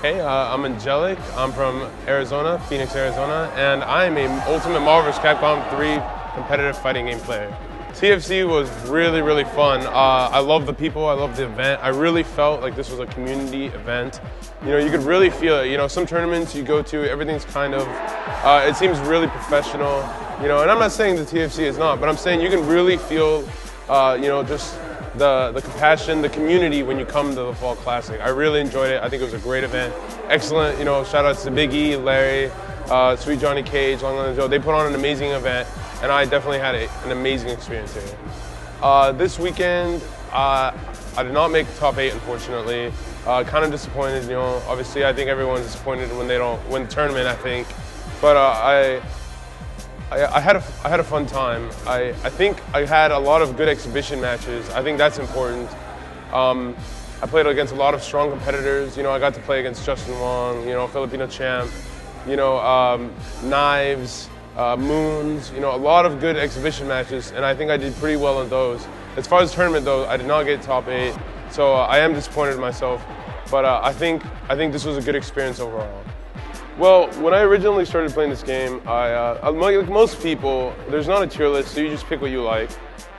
Hey, I'm Angelic. I'm from Arizona, Phoenix, Arizona, and I'm a Ultimate Marvel vs. Capcom 3 competitive fighting game player. TFC was really, really fun. I love the people, I love the event. I really felt like this was a community event. You know, you could really feel it. You know, some tournaments you go to, everything's kind of, it seems really professional. You know, and I'm not saying the TFC is not, but I'm saying you can really feel, you know, just the compassion, the community when you come to the Fall Classic. I really enjoyed it. I think it was a great event. Excellent, you know, shout outs to Big E, Larry, Sweet Johnny Cage, Long Island Joe. They put on an amazing event, and I definitely had an amazing experience here. This weekend, I did not make the top 8, unfortunately. Kind of disappointed, you know. Obviously, I think everyone's disappointed when they don't win the tournament, I think. But I had a fun time. I think I had a lot of good exhibition matches. I think that's important. I played against a lot of strong competitors. You know, I got to play against Justin Wong, you know, Filipino champ, you know, Knives, Moons, you know, a lot of good exhibition matches, and I think I did pretty well on those. As far as tournament though, I did not get top 8, so I am disappointed in myself. But I think this was a good experience overall. Well, when I originally started playing this game, like most people, there's not a tier list, so you just pick what you like.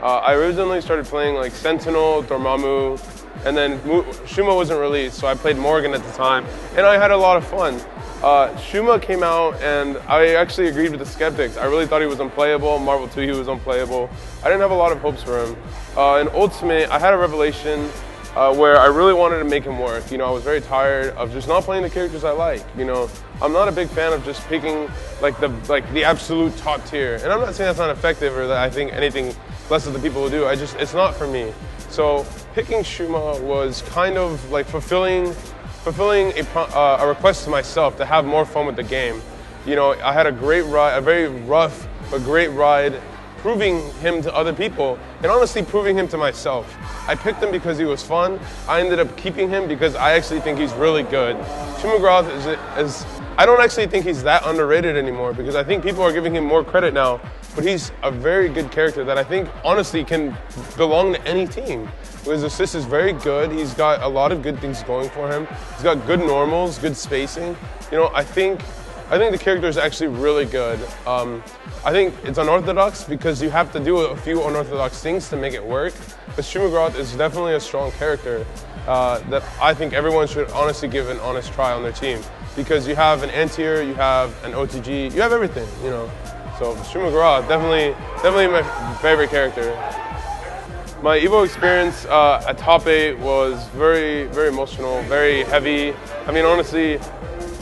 I originally started playing like Sentinel, Dormammu, and then Shuma wasn't released, so I played Morgan at the time, and I had a lot of fun. Shuma came out, and I actually agreed with the skeptics. I really thought he was unplayable. Marvel 2, he was unplayable. I didn't have a lot of hopes for him. In Ultimate, I had a revelation where I really wanted to make him work. You know, I was very tired of just not playing the characters I like. You know, I'm not a big fan of just picking like the absolute top tier. And I'm not saying that's not effective or that I think anything less of the people will do. It's not for me. So picking Shuma was kind of like fulfilling a request to myself to have more fun with the game. You know, I had a great ride, a very rough but great ride, proving him to other people, and honestly proving him to myself. I picked him because he was fun. I ended up keeping him because I actually think he's really good. Shuma Gorath is I don't actually think he's that underrated anymore because I think people are giving him more credit now, but he's a very good character that I think honestly can belong to any team. His assist is very good. He's got a lot of good things going for him. He's got good normals, good spacing. You know, I think the character is actually really good. I think it's unorthodox because you have to do a few unorthodox things to make it work. But Shuma Gorath is definitely a strong character that I think everyone should honestly give an honest try on their team because you have an Antier, you have an OTG, you have everything, you know. So Shuma Gorath, definitely my favorite character. My EVO experience at top 8 was very, very emotional, very heavy. I mean, honestly,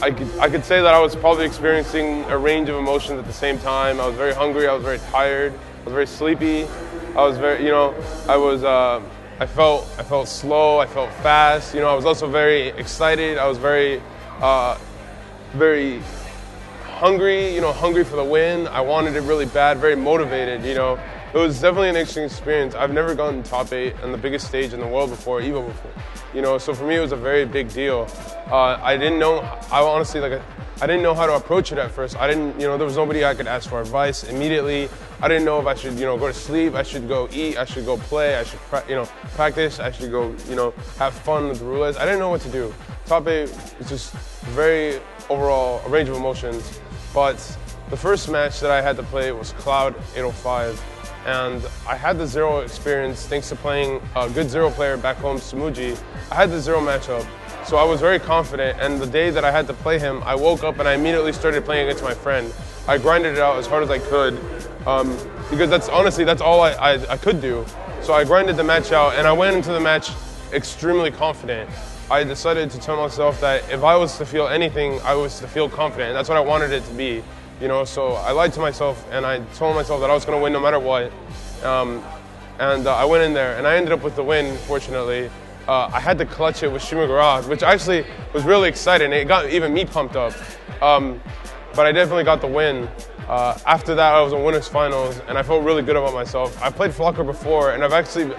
I could say that I was probably experiencing a range of emotions at the same time. I was very hungry, I was very tired, I was very sleepy. I was very, you know, I felt slow, I felt fast. You know, I was also very excited. I was very hungry, you know, hungry for the win. I wanted it really bad, very motivated, you know. It was definitely an interesting experience. I've never gotten top 8 on the biggest stage in the world before, EVO before. You know, so for me it was a very big deal. I didn't know, I didn't know how to approach it at first. I didn't, you know, there was nobody I could ask for advice immediately. I didn't know if I should, you know, go to sleep, I should go eat, I should go play, I should, you know, practice, I should go, you know, have fun with the roulettes. I didn't know what to do. Top 8 is just very overall a range of emotions. But the first match that I had to play was Cloud 805. And I had the Zero experience thanks to playing a good Zero player back home, Sumuji. I had the Zero matchup, so I was very confident, and the day that I had to play him, I woke up and I immediately started playing against my friend. I grinded it out as hard as I could, because that's all I could do. So I grinded the match out, and I went into the match extremely confident. I decided to tell myself that if I was to feel anything, I was to feel confident, and that's what I wanted it to be. You know, so I lied to myself and I told myself that I was going to win no matter what. I went in there and I ended up with the win, fortunately. I had to clutch it with Shuma Gorath, which actually was really exciting. It got even me pumped up. But I definitely got the win. After that, I was in winners finals and I felt really good about myself. I played Flocker before and I've actually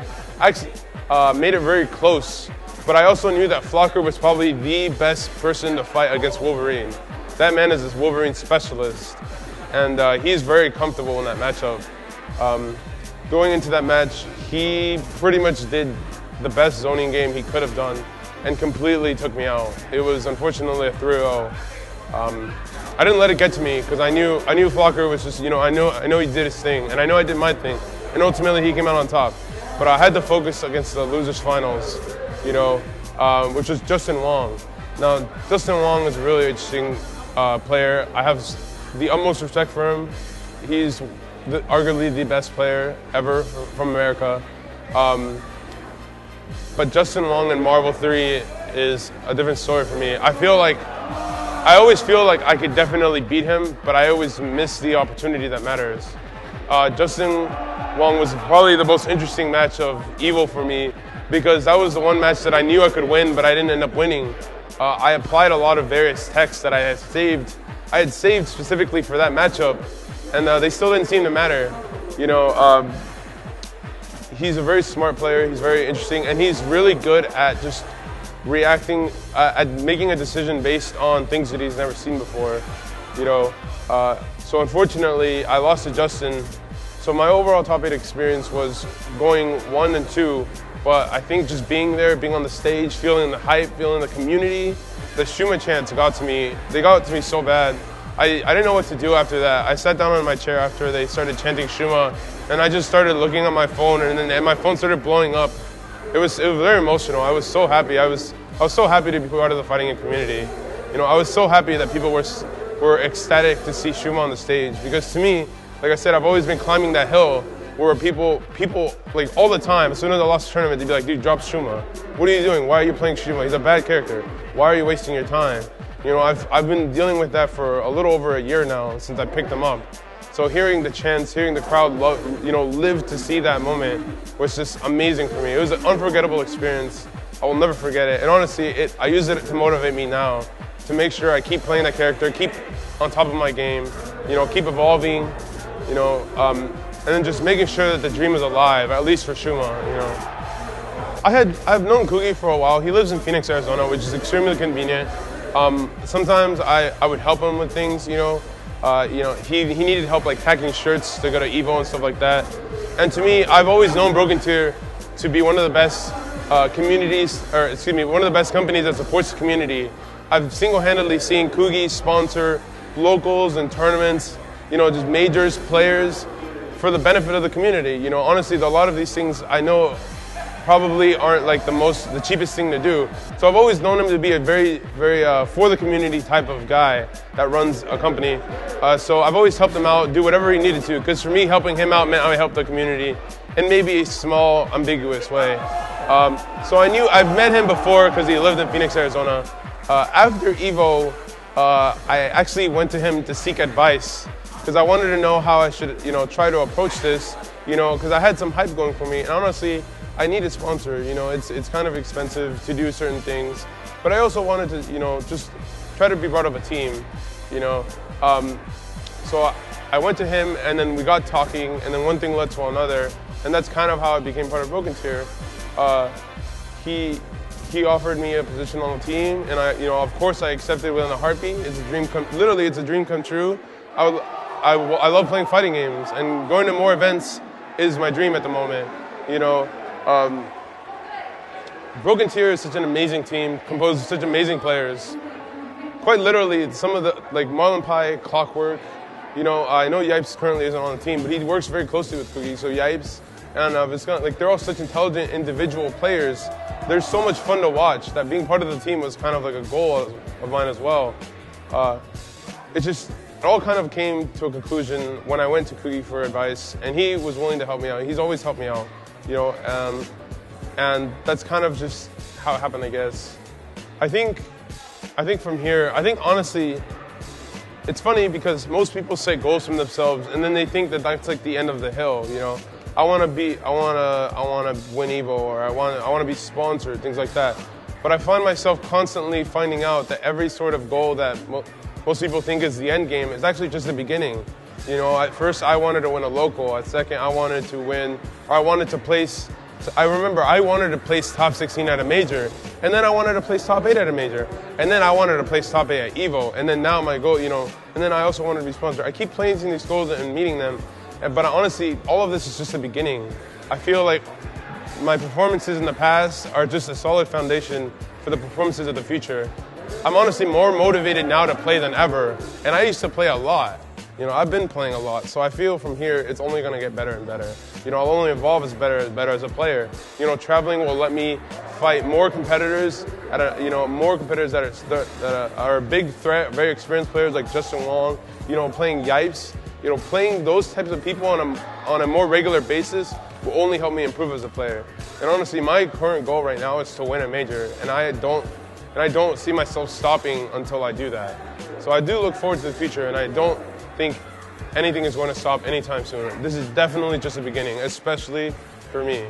made it very close. But I also knew that Flocker was probably the best person to fight against Wolverine. That man is this Wolverine specialist, and he's very comfortable in that matchup. Going into that match, he pretty much did the best zoning game he could have done. and completely took me out. It was unfortunately a 3-0. I didn't let it get to me because I knew Flocker was just, I know he did his thing, and I know I did my thing, and ultimately he came out on top. But I had to focus against the losers finals, which was Justin Wong. Now, Justin Wong is a really interesting player. I have the utmost respect for him. He's arguably the best player ever from America. But Justin Wong in Marvel 3 is a different story for me. I always feel like I could definitely beat him, but I always miss the opportunity that matters. Justin Wong was probably the most interesting match of Evo for me because that was the one match that I knew I could win, but I didn't end up winning. I applied a lot of various texts that I had saved specifically for that matchup, and they still didn't seem to matter. He's a very smart player, he's very interesting, and he's really good at just reacting, at making a decision based on things that he's never seen before. So unfortunately, I lost to Justin. So my overall top 8 experience was going 1 and 2, but I think just being there, being on the stage, feeling the hype, feeling the community, the Shuma chants got to me. They got to me so bad. I didn't know what to do after that. I sat down on my chair after they started chanting Shuma, and I just started looking at my phone, and my phone started blowing up. It was very emotional. I was so happy. I was so happy to be part of the fighting game community. I was so happy that people were ecstatic to see Shuma on the stage, because to me, like I said, I've always been climbing that hill where people like all the time, as soon as I lost the tournament, they'd be like, dude, drop Shuma. What are you doing? Why are you playing Shuma? He's a bad character. Why are you wasting your time? I've been dealing with that for a little over a year now since I picked him up. So hearing the chants, hearing the crowd live to see that moment was just amazing for me. It was an unforgettable experience. I will never forget it. And honestly, I use it to motivate me now, to make sure I keep playing that character, keep on top of my game, keep evolving, and then just making sure that the dream is alive, at least for Shuma, I've known Kugi for a while. He lives in Phoenix, Arizona, which is extremely convenient. Sometimes I would help him with things, he needed help like packing shirts to go to Evo and stuff like that. And to me, I've always known Brokentier to be one of the best one of the best companies that supports the community. I've single-handedly seen Kugi sponsor locals and tournaments, just majors, players, for the benefit of the community. Honestly, a lot of these things I know probably aren't like the cheapest thing to do. So I've always known him to be a very, very for the community type of guy that runs a company. So I've always helped him out, do whatever he needed to, because for me, helping him out meant I helped the community in maybe a small, ambiguous way. So I've met him before because he lived in Phoenix, Arizona. After Evo, I actually went to him to seek advice because I wanted to know how I should, try to approach this, because I had some hype going for me. And honestly, I need a sponsor. It's kind of expensive to do certain things, but I also wanted to, just try to be part of a team, So I went to him, and then we got talking, and then one thing led to another, and that's kind of how I became part of Brokentier. He offered me a position on the team, and of course I accepted within a heartbeat. It's a dream come true. I love playing fighting games, and going to more events is my dream at the moment. Brokentier is such an amazing team, composed of such amazing players. Quite literally, some of the, like Marlon Pie, Clockwork, I know Yipes currently isn't on the team, but he works very closely with Kugi, so Yipes and Viscount, they're all such intelligent individual players. They're so much fun to watch that being part of the team was kind of like a goal of mine as well. It all kind of came to a conclusion when I went to Kugi for advice, and he was willing to help me out. He's always helped me out, and that's kind of just how it happened, I guess. I think from here, honestly, it's funny because most people set goals from themselves, and then they think that that's like the end of the hill. I want to win Evo, or I want to be sponsored, things like that. But I find myself constantly finding out that every sort of goal that most people think is the end game is actually just the beginning. At first I wanted to win a local. At second, I wanted to win, or I wanted to place. I remember I wanted to place top 16 at a major, and then I wanted to place top 8 at a major, and then I wanted to place top 8 at Evo, and then now my goal, and then I also wanted to be sponsored. I keep placing these goals and meeting them, but honestly, all of this is just the beginning. I feel like my performances in the past are just a solid foundation for the performances of the future. I'm honestly more motivated now to play than ever, and I used to play a lot. You know, I've been playing a lot, so I feel from here it's only going to get better and better. You know, I'll only evolve as better as a player. You know, traveling will let me fight more competitors more competitors that are a big threat, very experienced players like Justin Wong. You know, playing Yipes. You know, playing those types of people on a more regular basis will only help me improve as a player. And honestly, my current goal right now is to win a major, and I don't see myself stopping until I do that. So I do look forward to the future, and I don't think anything is going to stop anytime soon. This is definitely just the beginning, especially for me.